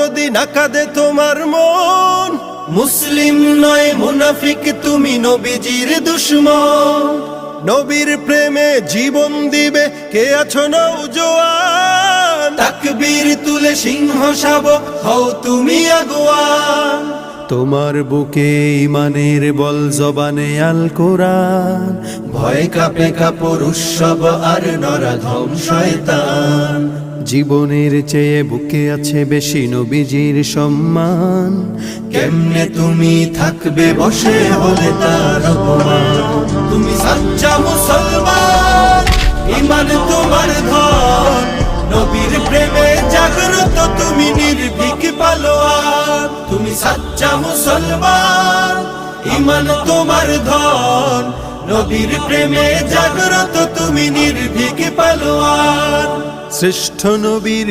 যদি না কাঁদে তোমার মন, মুসলিম নয় মুনাফিক তুমি নবীজির দুশমন। নবীর প্রেমে জীবন দিবে কে আছো নওজোয়ান, তাকবীর তুলে সিংহ শাবক হও তুমি আগুয়ান। তোমার বুকে ইমানের বল জবানে আল কোরআন, ভয় কাঁপে কাপড় উৎসব আর নরাধম শয়তান। জীবনের চেয়ে বুকে আছে বেশি নবীজির সম্মান, কেমনে তুমি থাকবে বসে হলে তার অপমান। তুমি সাচ্চা মুসলমান, ইমান তোমার ধন, নবীর প্রেমে জাগ্রত তুমি নির্ভীক পালোয়ান। তুমি সাচ্চা মুসলমান, ইমান তোমার ধন, নবীর প্রেমে জাগ্রত তুমি নির্ভীক পালোয়ান। শ্রেষ্ঠ নবীর